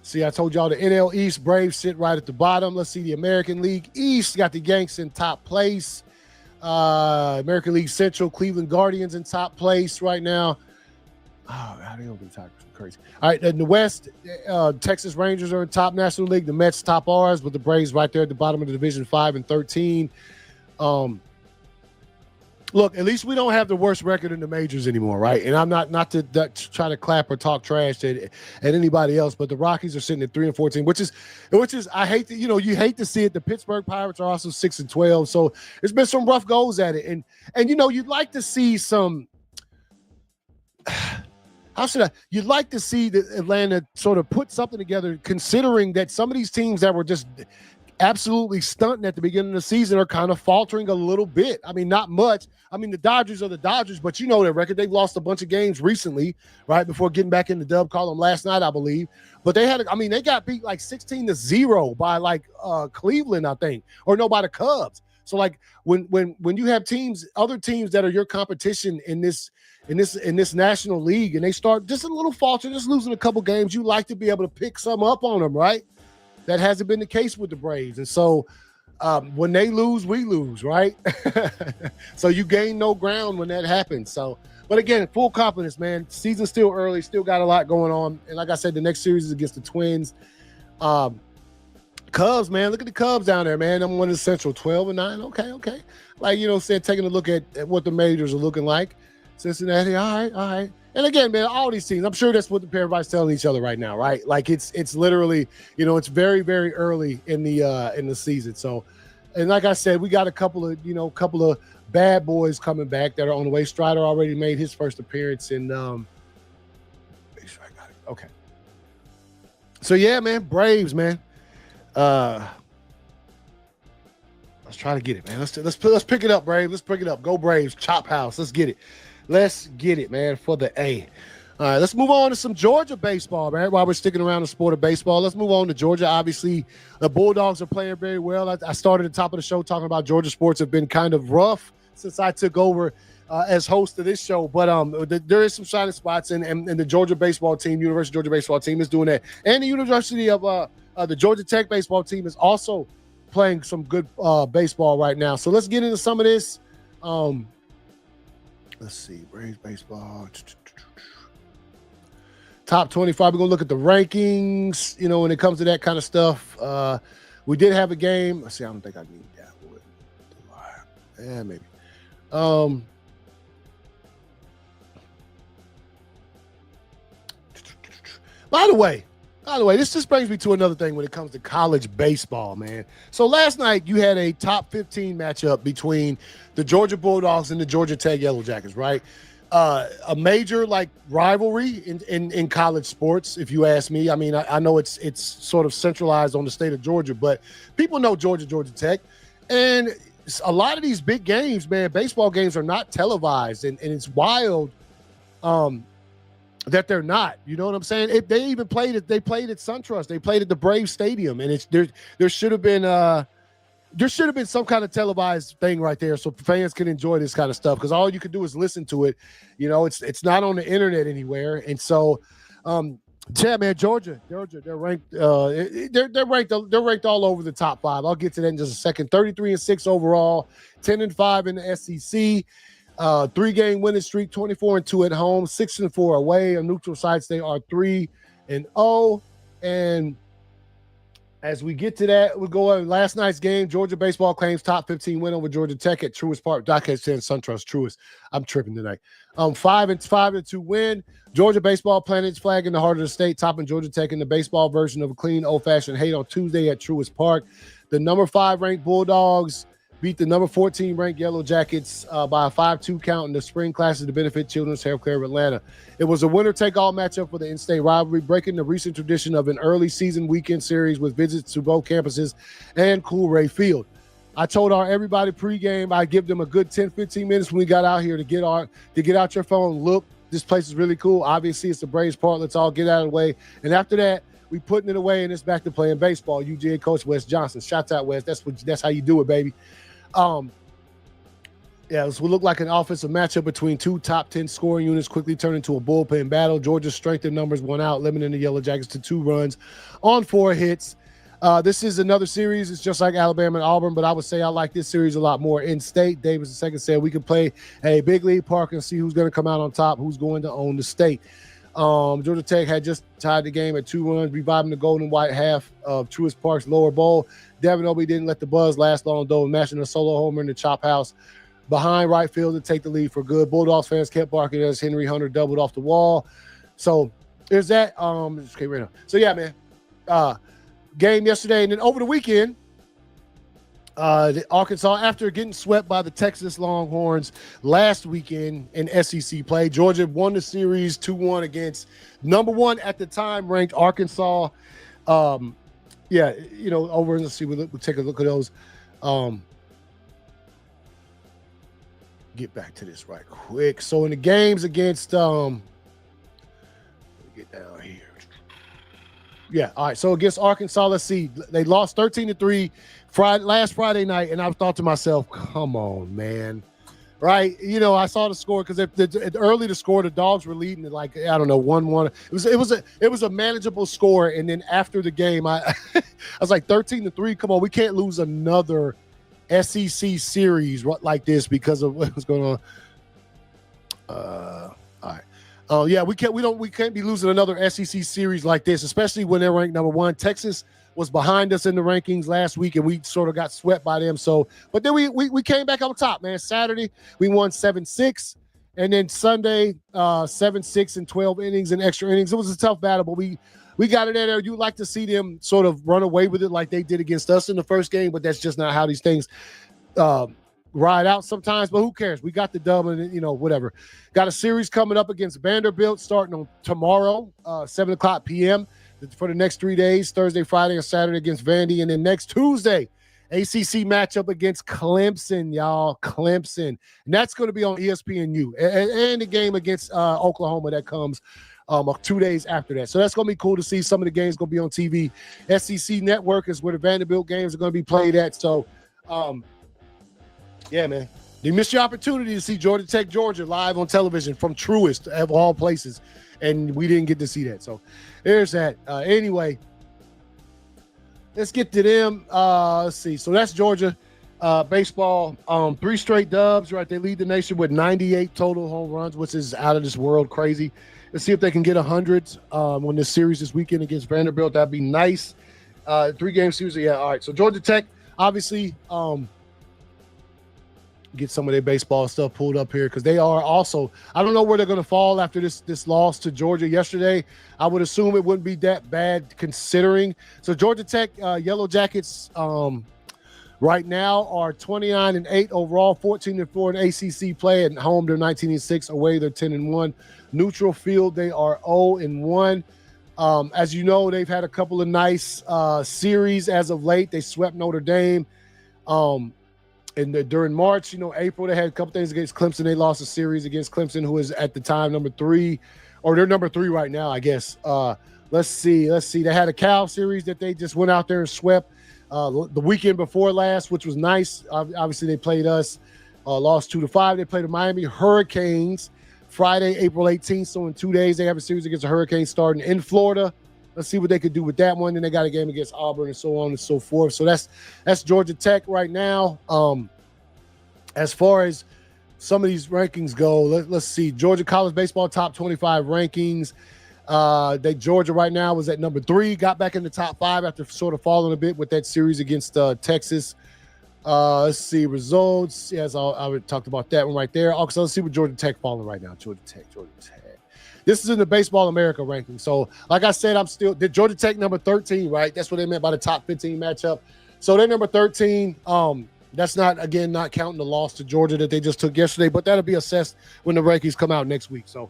See, I told y'all the NL East Braves sit right at the bottom. Let's see the American League East got the Yanks in top place. American League Central, Cleveland Guardians in top place right now. Oh, how do you open the top? Crazy. All right, in the West, Texas Rangers are in top National League. The Mets top ours, with the Braves right there at the bottom of the division, 5-13. Look, at least we don't have the worst record in the majors anymore, right? And I'm not to try to clap or talk trash at anybody else, but the Rockies are sitting at 3-14, which is I hate to, you hate to see it. The Pittsburgh Pirates are also 6-12, so there's been some rough goes at it, and you'd like to see some. You'd like to see the Atlanta sort of put something together, considering that some of these teams that were just absolutely stunting at the beginning of the season are kind of faltering a little bit. I mean, not much. I mean, the Dodgers are the Dodgers, but you know their record. They've lost a bunch of games recently, right, before getting back in the dub column last night, I believe. But they got beat like 16-0 by Cleveland, I think, or no, by the Cubs. So like when you have other teams that are your competition in this National League, and they start just a little falter, just losing a couple games, you like to be able to pick some up on them, right? That hasn't been the case with the Braves. And so when they lose, we lose, right? So you gain no ground when that happens. So, but again, full confidence, man. Season's still early, still got a lot going on. And like I said, the next series is against the Twins. Cubs, man, look at the Cubs down there, man. I'm one of the Central, 12-9. Okay. Like, taking a look at what the majors are looking like. Cincinnati, all right. And again, man, all these teams, I'm sure that's what everybody's telling each other right now, right? Like it's literally, it's very, very early in the season. So, and like I said, we got a couple of bad boys coming back that are on the way. Strider already made his first appearance in. Make sure I got it. Okay. So yeah, man, Braves, man. Let's try to get it, man. Let's pick it up, Braves. Let's pick it up. Go Braves. Chop house. Let's get it. Let's get it, man, for the A. All right, let's move on to some Georgia baseball, man. While we're sticking around the sport of baseball, let's move on to Georgia. Obviously, the Bulldogs are playing very well. I started at the top of the show talking about Georgia sports have been kind of rough since I took over as host of this show. But there is some shining spots, and the Georgia baseball team, University of Georgia baseball team, is doing that. And the University of the Georgia Tech baseball team is also playing some good baseball right now. So let's get into some of this. Let's see, Braves baseball. Top 25. We're going to look at the rankings, when it comes to that kind of stuff. We did have a game. Let's see, I don't think I need that one. Yeah, maybe. By the way, this just brings me to another thing when it comes to college baseball, man. So last night you had a top 15 matchup between the Georgia Bulldogs and the Georgia Tech Yellow Jackets, right? A major rivalry in college sports, if you ask me. I mean, I know it's sort of centralized on the state of Georgia, but people know Georgia Tech. And a lot of these big games, man, baseball games are not televised, and it's wild that they're not. You know what I'm saying? They even played it. They played at SunTrust. They played at the Braves Stadium, and there should have been some kind of televised thing right there so fans can enjoy this kind of stuff, because all you can do is listen to it. It's not on the internet anywhere. And so, yeah, man, Georgia, they're ranked. They're ranked all over the top 5. I'll get to that in just a second. 33-6 overall, 10-5 in the SEC. 3-game winning streak, 24-2 at home, 6-4 away. On neutral sites, they are 3-0. And as we get to that, we go on last night's game. Georgia baseball claims top 15 win over Georgia Tech at Truist Park. I can't say SunTrust, Truist. I'm tripping tonight. 5-2 win. Georgia baseball planted its flag in the heart of the state, topping Georgia Tech in the baseball version of a clean, old-fashioned hate on Tuesday at Truist Park. The number 5 ranked Bulldogs beat the number 14 ranked Yellow Jackets by a 5-2 count in the spring classes to benefit Children's Healthcare of Atlanta. It was a winner-take-all matchup for the in-state rivalry, breaking the recent tradition of an early season weekend series with visits to both campuses and Coolray Field. I told everybody pregame I'd give them a good 10-15 minutes when we got out here to get out your phone. Look, this place is really cool. Obviously, it's the Braves Park. Let's all get out of the way. And after that, we putting it away, and it's back to playing baseball. UGA coach Wes Johnson. Shout out, Wes. That's how you do it, baby. This will look like an offensive matchup between two top 10 scoring units, quickly turned into a bullpen battle. Georgia's strength in numbers won out, limiting the Yellow Jackets to 2 runs on 4 hits. This is another series. It's just like Alabama and Auburn, but I would say I like this series a lot more in-state. Davis II said we can play a big league park and see who's going to come out on top, who's going to own the state. Georgia Tech had just tied the game at 2 runs, reviving the gold and white half of Truist Park's lower bowl. Devin Obey didn't let the buzz last long, though, mashing a solo homer in the chop house behind right field to take the lead for good. Bulldogs fans kept barking as Henry Hunter doubled off the wall. So there's that. Okay, right now. So yeah, man. Game yesterday, and then over the weekend, the Arkansas, after getting swept by the Texas Longhorns last weekend in SEC play, Georgia won the series 2-1 against number 1 at the time ranked Arkansas. Over in the see, we'll take a look at those. Get back to this right quick. So in the games against let me get down here. Yeah, all right. So against Arkansas, let's see. They lost 13-3 last Friday night, and I thought to myself, come on, man. right? You know, I saw the score because early the score, the Dogs were leading at like, I don't know, 1-1. It was a manageable score, and then after the game, I was like 13-3. Come on, we can't lose another SEC series like this because of what's going on. All right. Oh yeah, we can't be losing another SEC series like this, especially when they're ranked number 1. Texas was behind us in the rankings last week, and we sort of got swept by them. So, but then we came back on top, man. Saturday we won 7-6, and then Sunday 7-6 in 12 innings and extra innings. It was a tough battle, but we got it there. You'd like to see them sort of run away with it like they did against us in the first game, but that's just not how these things ride out sometimes, but who cares? We got the dub, and you know, whatever. Got a series coming up against Vanderbilt starting on tomorrow, 7:00 p.m. for the next 3 days, Thursday, Friday, and Saturday against Vandy, and then next Tuesday, ACC matchup against Clemson, y'all. Clemson, and that's going to be on ESPNU, and the game against Oklahoma that comes 2 days after that. So that's going to be cool to see. Some of the games going to be on TV. SEC Network is where the Vanderbilt games are going to be played at. So, yeah, man. You missed your opportunity to see Georgia Tech, Georgia live on television from Truist of all places, and we didn't get to see that. So there's that. Anyway, let's get to them. Let's see. So that's Georgia baseball. 3 straight dubs, right? They lead the nation with 98 total home runs, which is out of this world crazy. Let's see if they can get 100 on this series this weekend against Vanderbilt. That'd be nice. 3-game series. Yeah, all right. So Georgia Tech, obviously, get some of their baseball stuff pulled up here because they are also, I don't know where they're going to fall after this loss to Georgia yesterday. I would assume it wouldn't be that bad considering. So Georgia Tech Yellow Jackets right now are 29-8 overall, 14-4 in ACC play. At home, they're 19-6. Away, they're 10-1. Neutral field, they are 0-1. As you know, they've had a couple of nice series as of late. They swept Notre Dame. And during March, you know, April, they had a couple things against Clemson. They lost a series against Clemson, who is at the time number 3, or they're number 3 right now, I guess. Let's see. They had a Cal series that they just went out there and swept the weekend before last, which was nice. Obviously, they played us, lost 2-5. They played the Miami Hurricanes Friday, April 18th. So in 2 days, they have a series against the Hurricanes starting in Florida. Let's see what they could do with that one. Then they got a game against Auburn and so on and so forth. So that's Georgia Tech right now. As far as some of these rankings go, let's see. Georgia College Baseball top 25 rankings. Georgia right now was at number 3, got back in the top 5 after sort of falling a bit with that series against Texas. Let's see results. Yes, I talked about that one right there. Also, let's see what Georgia Tech falling right now. Georgia Tech. This is in the Baseball America ranking. So, like I said, did Georgia Tech number 13, right? That's what they meant by the top 15 matchup. So they're number 13. That's not counting the loss to Georgia that they just took yesterday, but that'll be assessed when the rankings come out next week. So,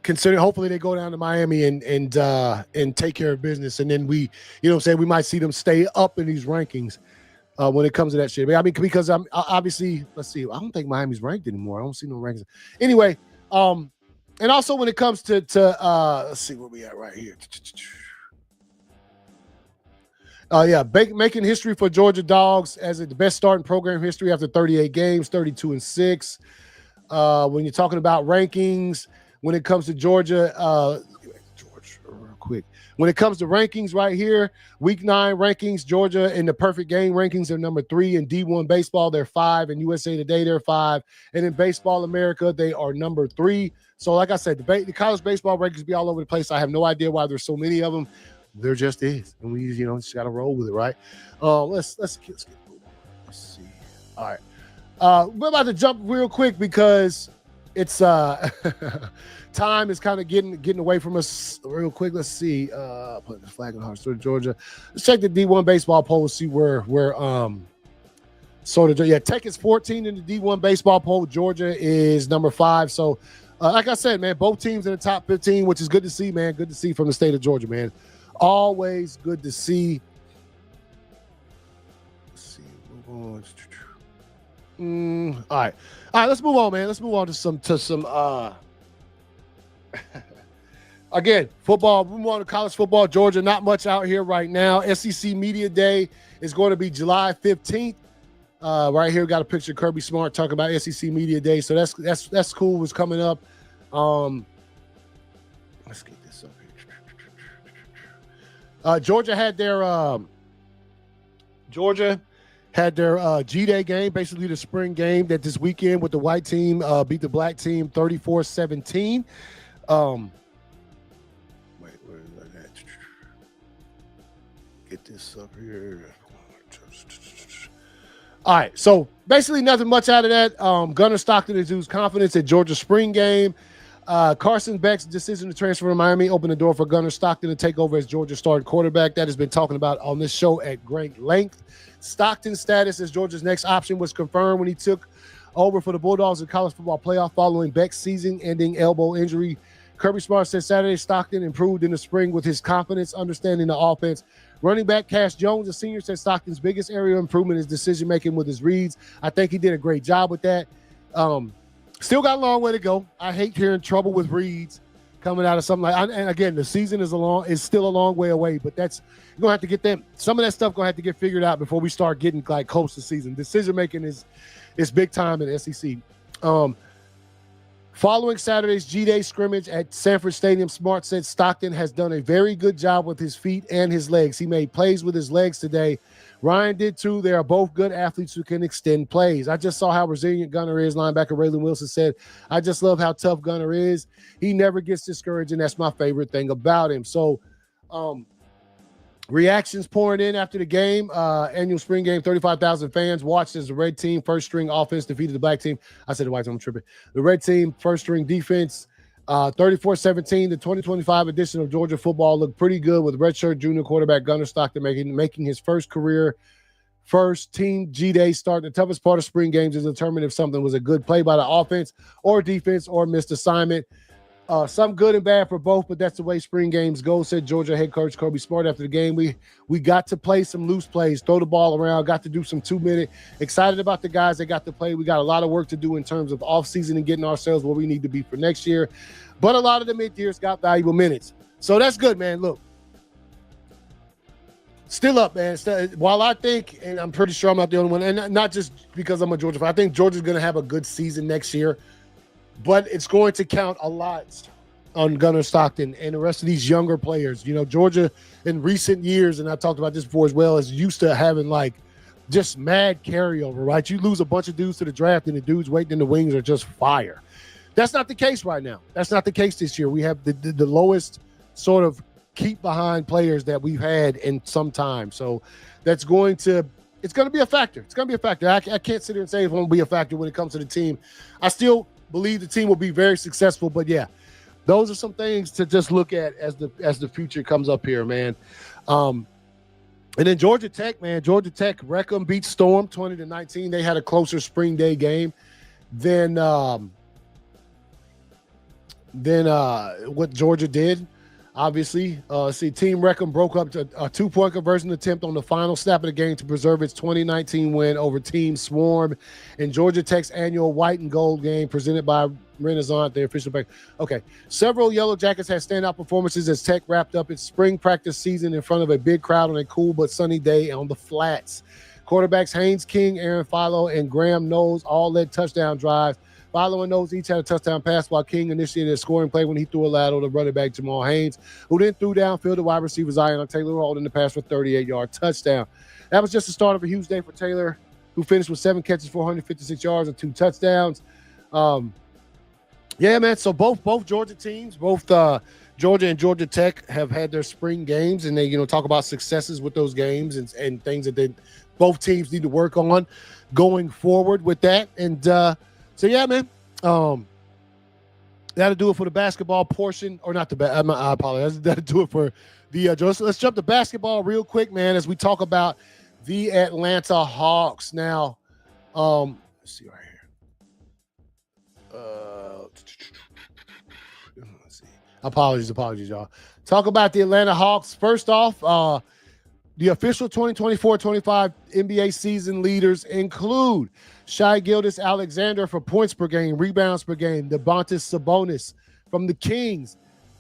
considering hopefully they go down to Miami and take care of business, and then we might see them stay up in these rankings when it comes to that shit. I mean, because I'm obviously, let's see, I don't think Miami's ranked anymore. I don't see no rankings. Anyway. And also when it comes to let's see where we at right here. Making history for Georgia Dogs as the best start in program history after 38 games, 32-6. When you're talking about rankings, when it comes to Georgia, real quick. When it comes to rankings right here, week 9 rankings, Georgia in the perfect game rankings are number 3. In D1 baseball, they're 5. In USA Today, they're 5. And in Baseball America, they are number 3. So like I said, the college baseball rankings be all over the place. I have no idea why there's so many of them. There just is. And we, just got to roll with it, right? Let's get let's see. All right. We're about to jump real quick because it's time is kind of getting away from us real quick. Let's see. Put the flag in the heart of Georgia. Let's check the D1 baseball poll. See where Tech is 14 in the D1 baseball poll. Georgia is number 5. So, like I said, man, both teams in the top 15, which is good to see, man. Good to see from the state of Georgia, man. Always good to see. Let's see. All right. Let's move on, man. Let's move on to some again, football. We move on to college football. Georgia, not much out here right now. SEC Media Day is going to be July 15th. Right here, got a picture of Kirby Smart talking about SEC Media Day. So that's cool. What's coming up? Let's get this up here. Georgia had their G-Day game, basically the spring game that this weekend with the white team beat the black team 34-17. Wait, where is that at? Get this up here. All right, so basically nothing much out of that. Gunnar Stockton exudes confidence at Georgia's spring game. Carson Beck's decision to transfer to Miami opened the door for Gunnar Stockton to take over as Georgia's starting quarterback. That has been talking about on this show at great length. Stockton's status as Georgia's next option was confirmed when he took over for the Bulldogs in college football playoff following Beck's season-ending elbow injury. Kirby Smart said Saturday Stockton improved in the spring with his confidence, understanding the offense. Running back Cash Jones, a senior, said Stockton's biggest area of improvement is decision-making with his reads. I think he did a great job with that. Still got a long way to go. I hate hearing trouble with reads coming out of something like. And again, the season is still a long way away. But you're gonna have to get them. Some of that stuff gonna have to get figured out before we start getting like close to season. Decision making is big time in the SEC. Following Saturday's G-Day scrimmage at Sanford Stadium, Smart said Stockton has done a very good job with his feet and his legs. He made plays with his legs today. Ryan did too. They are both good athletes who can extend plays. I just saw how resilient Gunnar is. Linebacker Raylan Wilson said, I just love how tough Gunnar is. He never gets discouraged, and that's my favorite thing about him. So, reactions pouring in after the game. Annual spring game, 35,000 fans watched as the red team first string offense defeated the black team. I said the white team, I'm tripping. The red team first string defense, 34-17. The 2025 edition of Georgia football looked pretty good with redshirt junior quarterback Gunnar Stockton making his first team G-Day start. The toughest part of spring games is to determine if something was a good play by the offense or defense or missed assignment. Some good and bad for both, but that's the way spring games go, said Georgia head coach Kirby Smart after the game. We got to play some loose plays, throw the ball around, got to do some 2-minute. Excited about the guys that got to play. We got a lot of work to do in terms of offseason and getting ourselves where we need to be for next year. But a lot of the mid-years got valuable minutes. So that's good, man. Look, still up, man. While I think, and I'm pretty sure I'm not the only one, and not just because I'm a Georgia fan, I think Georgia's going to have a good season next year. But it's going to count a lot on Gunnar Stockton and the rest of these younger players. You know, Georgia in recent years, and I talked about this before as well, is used to having like just mad carryover, right? You lose a bunch of dudes to the draft and the dudes waiting in the wings are just fire. That's not the case right now. That's not the case this year. We have the lowest sort of keep behind players that we've had in some time. So it's going to be a factor. It's going to be a factor. I can't sit here and say it won't be a factor when it comes to the team. I still believe the team will be very successful, but yeah, those are some things to just look at as the future comes up here, man. And then Georgia Tech, man. Georgia Tech, Wreckham beat Storm 20-19. They had a closer spring day game than what Georgia did. Obviously, Team Wreckham broke up to a 2-point conversion attempt on the final snap of the game to preserve its 2019 win over Team Swarm in Georgia Tech's annual white and gold game presented by Renaissance, the official bank. Okay, several Yellow Jackets had standout performances as Tech wrapped up its spring practice season in front of a big crowd on a cool but sunny day on the flats. Quarterbacks Haynes King, Aaron Philo, and Graham Knowles all led touchdown drives. Philo and Knowles each had a touchdown pass, while King initiated a scoring play when he threw a lateral to running back Jamal Haynes, who then threw downfield to wide receiver Zion Taylor, holding the pass for a 38-yard touchdown. That was just the start of a huge day for Taylor, who finished with 7 catches for 156 yards and 2 touchdowns. Yeah, man. So both Georgia teams, both Georgia and Georgia Tech, have had their spring games, and they talk about successes with those games and things that both teams need to work on going forward with that. And so yeah, man. That'll do it for the basketball portion, or not the I apologize. That'll do it for the let's jump to basketball real quick, man, as we talk about the Atlanta Hawks. Now, let's see right here. Let's see. Apologies, y'all. Talk about the Atlanta Hawks. First off, the official 2024-25 NBA season leaders include Shai Gilgeous-Alexander for points per game, rebounds per game, Domantas Sabonis from the Kings,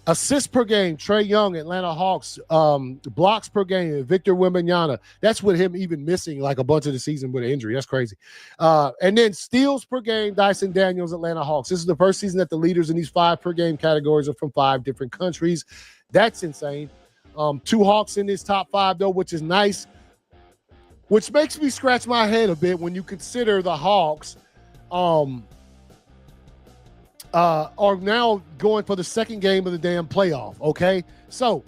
Assists per game, Trae Young, Atlanta Hawks. Blocks per game, Victor Wembanyama. That's with him even missing like a bunch of the season with an injury. That's crazy. And then steals per game, Dyson Daniels, Atlanta Hawks. This is the first season that the leaders in these 5 per game categories are from 5 different countries. That's insane. 2 Hawks in this top 5, though, which is nice, which makes me scratch my head a bit when you consider the Hawks are now going for the second game of the damn playoff, okay? So,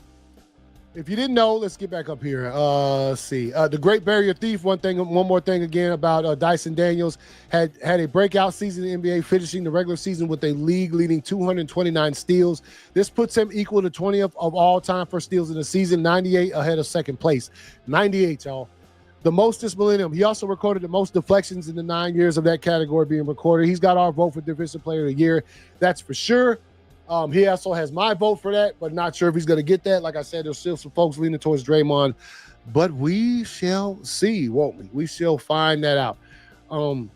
if you didn't know, let's get back up here. Let's see. The Great Barrier Thief, one more thing again about Dyson Daniels, had a breakout season in the NBA, finishing the regular season with a league-leading 229 steals. This puts him equal to 20th of all time for steals in the season, 98 ahead of second place. 98, y'all. The most this millennium. He also recorded the most deflections in the 9 years of that category being recorded. He's got our vote for Defensive Player of the Year. That's for sure. He also has my vote for that, but not sure if he's going to get that. Like I said, there's still some folks leaning towards Draymond, but we shall see, won't we? We shall find that out. All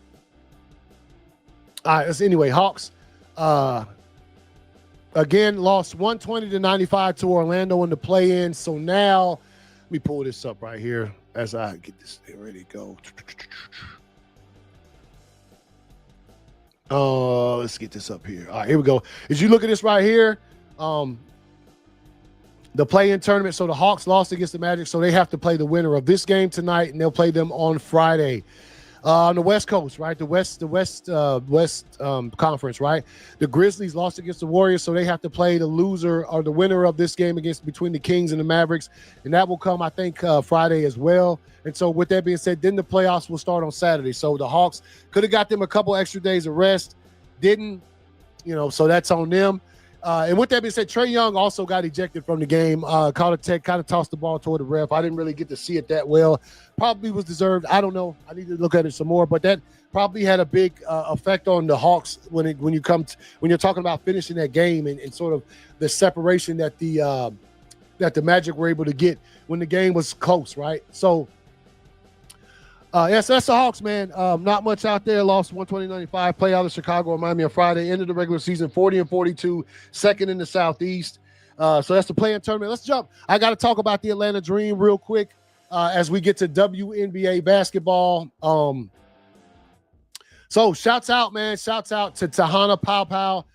right. So anyway, Hawks again lost 120-95 to Orlando in the play-in. So now let me pull this up right here as I get this thing ready to go. Let's get this up here. All right, here we go. As you look at this right here, the play-in tournament. So the Hawks lost against the Magic, so they have to play the winner of this game tonight, and they'll play them on Friday. On the West Coast, right? The West Conference, right? The Grizzlies lost against the Warriors, so they have to play the loser or the winner of this game between the Kings and the Mavericks, and that will come, I think, Friday as well. And so, with that being said, then the playoffs will start on Saturday. So the Hawks could have got them a couple extra days of rest, didn't, so that's on them. And with that being said, Trae Young also got ejected from the game. Caught a tech, kind of tossed the ball toward the ref. I didn't really get to see it that well. Probably was deserved. I don't know. I need to look at it some more. But that probably had a big effect on the Hawks when you're talking about finishing that game and sort of the separation that the Magic were able to get when the game was close, right? So. Yes, that's the Hawks, man. Not much out there. Lost 120-95. Play out of Chicago, Miami on Friday. Ended the regular season 40-42, second in the Southeast. So that's the play-in tournament. Let's jump. I got to talk about the Atlanta Dream real quick as we get to WNBA basketball. So shouts out, man. Shouts out to Tahana Pow.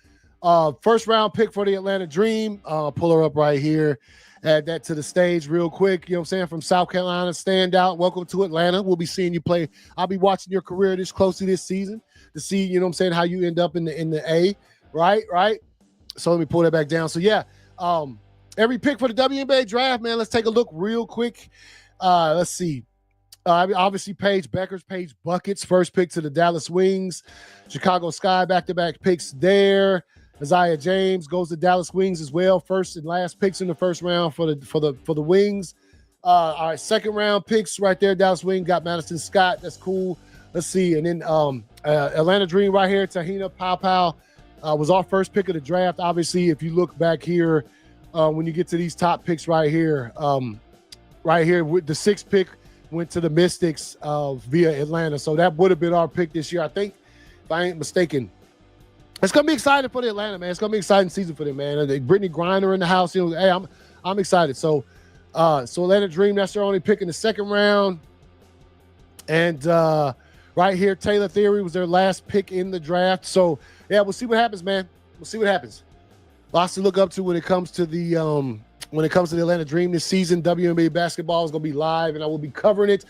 First round pick for the Atlanta Dream. Pull her up right here. Add that to the stage real quick. You know what I'm saying? From South Carolina, stand out. Welcome to Atlanta. We'll be seeing you play. I'll be watching your career this closely this season to see, you know what I'm saying, how you end up in the A, right? So let me pull that back down. So yeah, every pick for the WNBA draft, man. Let's take a look real quick. Let's see. Obviously, Paige Beckers, Paige Buckets, first pick to the Dallas Wings. Chicago Sky, back-to-back picks there. Isaiah James goes to Dallas Wings as well. First and last picks in the first round for the Wings. All right, second round picks right there. Dallas Wings got Madison Scott. That's cool. Let's see. And then Atlanta Dream right here. Tahina Pow was our first pick of the draft. Obviously, if you look back here, when you get to these top picks right here with the sixth pick went to the Mystics via Atlanta. So that would have been our pick this year, I think, if I ain't mistaken. It's gonna be exciting for the Atlanta, man. It's gonna be an exciting season for them, man. Brittany Griner in the house. Hey, I'm excited. So Atlanta Dream, that's their only pick in the second round. And right here, Taylor Theory was their last pick in the draft. So yeah, we'll see what happens, man. We'll see what happens. Lots to look up to when it comes to the Atlanta Dream this season. WNBA basketball is gonna be live, and I will be covering it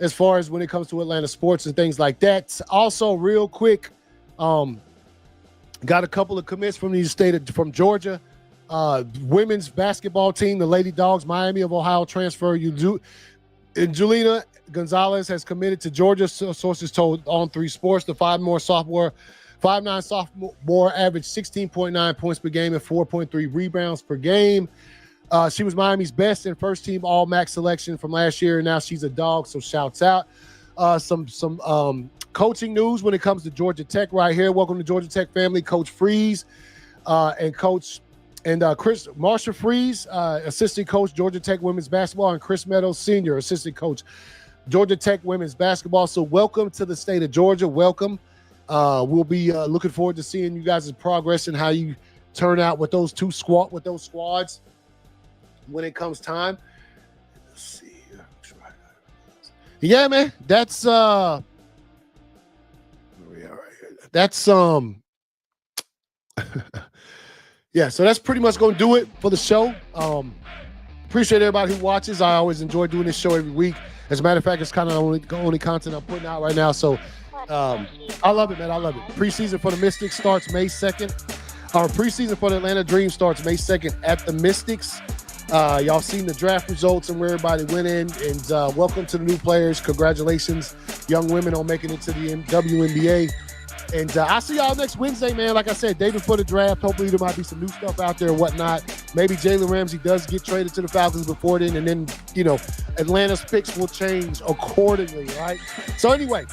as far as when it comes to Atlanta sports and things like that. Also, real quick, got a couple of commits from from Georgia. Women's basketball team, the Lady Dogs, Miami of Ohio transfer. And Julina Gonzalez has committed to Georgia, sources told On3 Sports. The 5'9" sophomore averaged 16.9 points per game and 4.3 rebounds per game. She was Miami's best and first team All-MAC selection from last year, and now she's a Dog, so shouts out. Some coaching news when it comes to Georgia Tech right here. Welcome to Georgia Tech family. Coach Freeze and Chris Marsha Freeze, assistant coach, Georgia Tech women's basketball, and Chris Meadows, senior assistant coach, Georgia Tech women's basketball. So welcome to the state of Georgia. Welcome. We'll be looking forward to seeing you guys' progress and how you turnout with those squads when it comes time. Let's see. Yeah, man. That's yeah, so that's pretty much gonna do it for the show. Appreciate everybody who watches. I always enjoy doing this show every week. As a matter of fact, it's kind of the only content I'm putting out right now. So I love it, man. I love it. Preseason for the Mystics starts May 2nd. Our preseason for the Atlanta Dream starts May 2nd at the Mystics. Y'all seen the draft results and where everybody went in. And welcome to the new players. Congratulations, young women, on making it to the WNBA. And I'll see y'all next Wednesday, man. Like I said, day before the draft. Hopefully there might be some new stuff out there and whatnot. Maybe Jalen Ramsey does get traded to the Falcons before then. And then, Atlanta's picks will change accordingly, right? So anyway,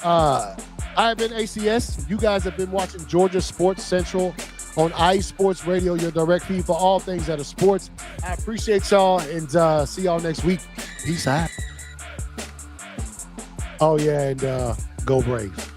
I've been ACS. You guys have been watching Georgia Sports Central on iSports Radio, your direct feed for all things that are sports. I appreciate y'all, and see y'all next week. Peace out. Oh, yeah, and go Braves.